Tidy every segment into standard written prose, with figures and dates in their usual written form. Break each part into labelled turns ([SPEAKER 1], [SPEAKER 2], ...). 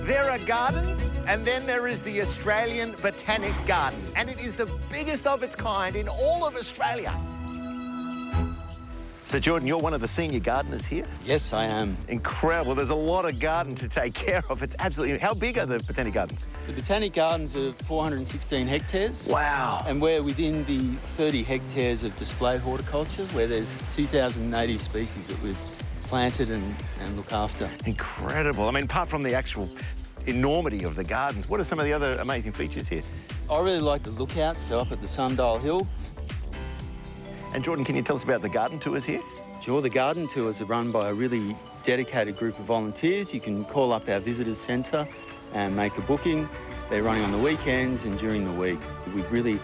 [SPEAKER 1] There are gardens, and then there is the Australian Botanic Garden, and it is the biggest of its kind in all of Australia. So, Jordan, you're one of the senior gardeners here?
[SPEAKER 2] Yes, I am.
[SPEAKER 1] Incredible. There's a lot of garden to take care of. It's absolutely... How big are the Botanic Gardens?
[SPEAKER 2] The Botanic Gardens are 416 hectares.
[SPEAKER 1] Wow.
[SPEAKER 2] And we're within the 30 hectares of display horticulture, where there's 2,000 native species that we've planted and look after.
[SPEAKER 1] Incredible. I mean, apart from the actual enormity of the gardens, what are some of the other amazing features here?
[SPEAKER 2] I really like the lookout, so up at the Sundial Hill.
[SPEAKER 1] And Jordan, can you tell us about the garden tours here?
[SPEAKER 2] Sure, the garden tours are run by a really dedicated group of volunteers. You can call up our visitors centre and make a booking. They're running on the weekends and during the week. We really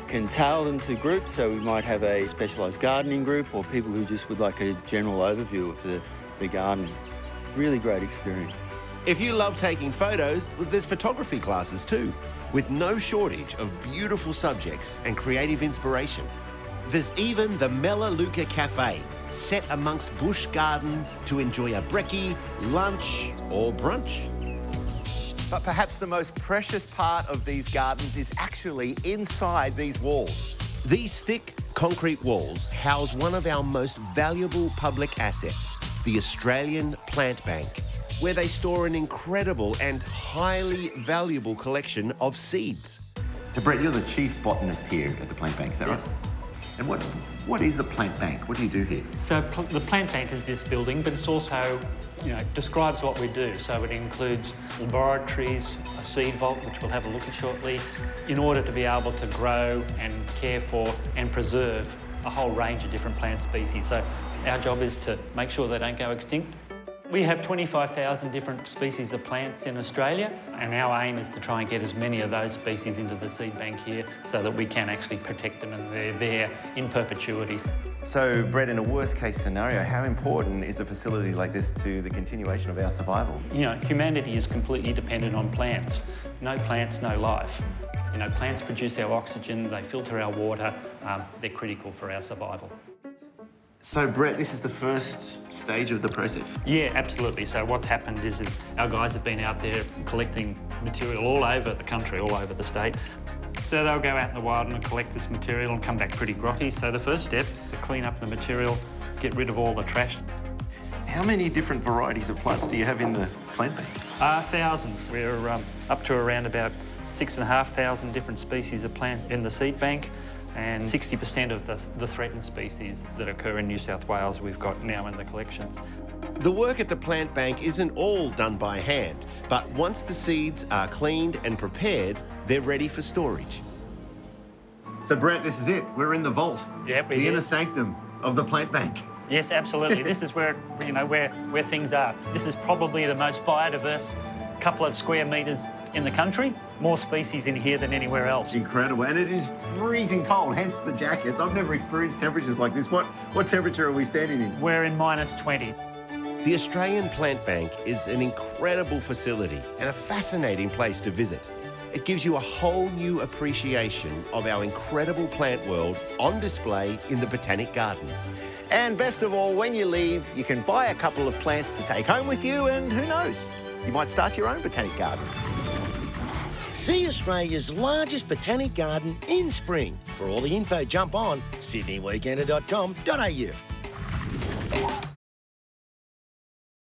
[SPEAKER 2] can tailor them to groups, so we might have a specialised gardening group or people who just would like a general overview of the garden. Really great experience.
[SPEAKER 3] If you love taking photos, there's photography classes too, with no shortage of beautiful subjects and creative inspiration. There's even the Melaleuca Cafe, set amongst bush gardens to enjoy a brekkie, lunch or brunch.
[SPEAKER 1] But perhaps the most precious part of these gardens is actually inside these walls.
[SPEAKER 3] These thick concrete walls house one of our most valuable public assets, the Australian Plant Bank, where they store an incredible and highly valuable collection of seeds.
[SPEAKER 1] So, Brett, you're the chief botanist here at the Plant Bank, is that right? And what is the Plant Bank? What do you do here?
[SPEAKER 4] So the Plant Bank is this building, but it's also, describes what we do. So it includes laboratories, a seed vault, which we'll have a look at shortly, in order to be able to grow and care for and preserve a whole range of different plant species. So our job is to make sure they don't go extinct. We have 25,000 different species of plants in Australia, and our aim is to try and get as many of those species into the seed bank here so that we can actually protect them and they're there in perpetuity.
[SPEAKER 1] So, Brett, in a worst-case scenario, how important is a facility like this to the continuation of our survival?
[SPEAKER 4] Humanity is completely dependent on plants. No plants, no life. Plants produce our oxygen, they filter our water, they're critical for our survival.
[SPEAKER 1] So, Brett, this is the first stage of the process?
[SPEAKER 4] Yeah, absolutely. So what's happened is that our guys have been out there collecting material all over the country, all over the state. So they'll go out in the wild and collect this material and come back pretty grotty. So the first step is to clean up the material, get rid of all the trash.
[SPEAKER 1] How many different varieties of plants do you have in the plant bank?
[SPEAKER 4] Thousands. We're up to around about 6,500 different species of plants in the seed bank. And 60% of the threatened species that occur in New South Wales we've got now in the collections.
[SPEAKER 3] The work at the plant bank isn't all done by hand, but once the seeds are cleaned and prepared, they're ready for storage.
[SPEAKER 1] So, Brett, this is it. We're in the vault.
[SPEAKER 4] Yep,
[SPEAKER 1] the inner sanctum of the plant bank.
[SPEAKER 4] Yes, absolutely. This is where, where things are. This is probably the most biodiverse couple of square metres in the country. More species in here than anywhere else.
[SPEAKER 1] Incredible, and it is freezing cold, hence the jackets. I've never experienced temperatures like this. What temperature are we standing in?
[SPEAKER 4] We're in -20.
[SPEAKER 3] The Australian Plant Bank is an incredible facility and a fascinating place to visit. It gives you a whole new appreciation of our incredible plant world on display in the Botanic Gardens.
[SPEAKER 1] And best of all, when you leave, you can buy a couple of plants to take home with you, and who knows, you might start your own botanic garden.
[SPEAKER 5] See Australia's largest botanic garden in spring. For all the info, jump on sydneyweekender.com.au.